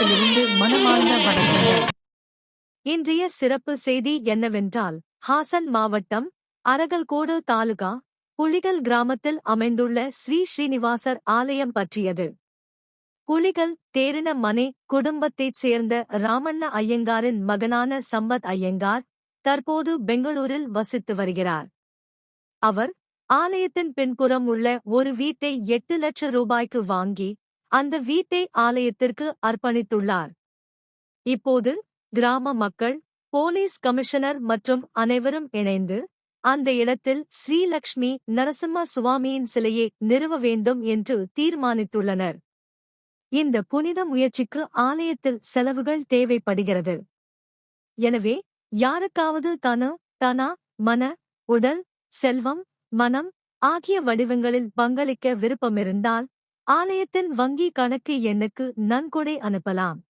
மாவட்டத்திலிருந்து மனமார்ந்த வணக்கங்கள். இன்றைய சிறப்பு செய்தி என்னவென்றால், ஹாசன் மாவட்டம், அரகல்கோடு தாலுகா, புலிகள் கிராமத்தில் அமைந்துள்ள ஸ்ரீ ஸ்ரீனிவாசர் ஆலயம் பற்றியது. புலிகள் தேரின மனே குடும்பத்தைச் சேர்ந்த ராமண்ண ஐயங்காரின் மகனான சம்பத் ஐயங்கார் தற்போது பெங்களூரில் வசித்து வருகிறார். அவர் ஆலயத்தின் பின்புறம் உள்ள ஒரு வீட்டை 8 லட்சம் ரூபாய்க்கு வாங்கி அந்த வீட்டை ஆலயத்திற்கு அர்ப்பணித்துள்ளார். இப்போது கிராம மக்கள், போலீஸ் கமிஷனர் மற்றும் அனைவரும் இணைந்து அந்த இடத்தில் ஸ்ரீலக்ஷ்மி நரசிம்ம சுவாமியின் சிலையை நிறுவ வேண்டும் என்று தீர்மானித்துள்ளனர். இந்த புனித முயற்சிக்கு ஆலயத்தில் செலவுகள் தேவைப்படுகிறது. எனவே யாருக்காவது தன, மன, உடல், செல்வம், மனம் ஆகிய வடிவங்களில் பங்களிக்க விருப்பமிருந்தால் ஆலயத்தின் வங்கி கணக்கு எண்ணுக்கு நன்கொடை அனுப்பலாம்.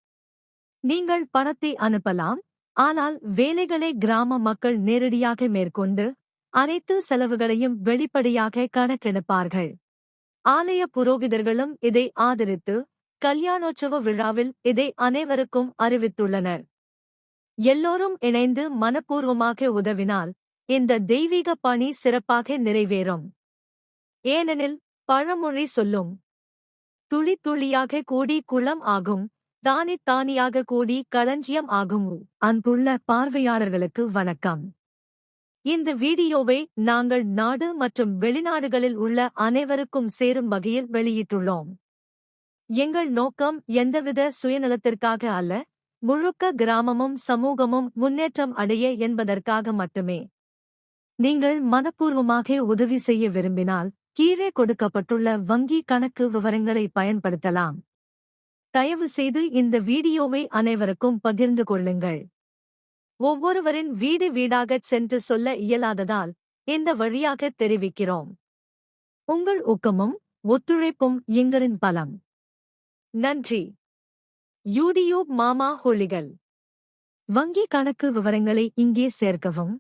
நீங்கள் பணத்தை அனுப்பலாம், ஆனால் வேலைகளை கிராம மக்கள் நேரடியாக மேற்கொண்டு அனைத்து செலவுகளையும் வெளிப்படையாக கணக்கெடுப்பார்கள். ஆலய புரோகிதர்களும் இதை ஆதரித்து கல்யாணோற்சவ விழாவில் இதை அனைவருக்கும் அறிவித்துள்ளனர். எல்லோரும் இணைந்து மனப்பூர்வமாக உதவினால் இந்த தெய்வீக பணி சிறப்பாக நிறைவேறும். ஏனெனில் பழமொழி சொல்லும், துளி துளியாக கூடி குளம் ஆகும், தானி தானியாக கூடி களஞ்சியம் ஆகும். அன்புள்ள பார்வையாளர்களுக்கு வணக்கம். இந்த வீடியோவை நாங்கள் நாடு மற்றும் வெளிநாடுகளில் உள்ள அனைவருக்கும் சேரும் வகையில் வெளியிட்டுள்ளோம். எங்கள் நோக்கம் எந்தவித சுயநலத்திற்காக அல்ல, முழுக்க கிராமமும் சமூகமும் முன்னேற்றம் அடைய என்பதற்காக மட்டுமே. நீங்கள் மனப்பூர்வமாக உதவி செய்ய விரும்பினால் கீழே கொடுக்கப்பட்டுள்ள வங்கி கணக்கு விவரங்களை பயன்படுத்தலாம். தயவு செய்து இந்த வீடியோவை அனைவருக்கும் பகிர்ந்து கொள்ளுங்கள். ஒவ்வொருவரின் வீடு வீடாகச் சென்று சொல்ல இயலாததால் இந்த வழியாக தெரிவிக்கிறோம். உங்கள் ஊக்கமும் ஒத்துழைப்பும் எங்களின் பலம். நன்றி. யூடியூப் மாமா ஹோலிகள். வங்கி கணக்கு விவரங்களை இங்கே சேர்க்கவும்.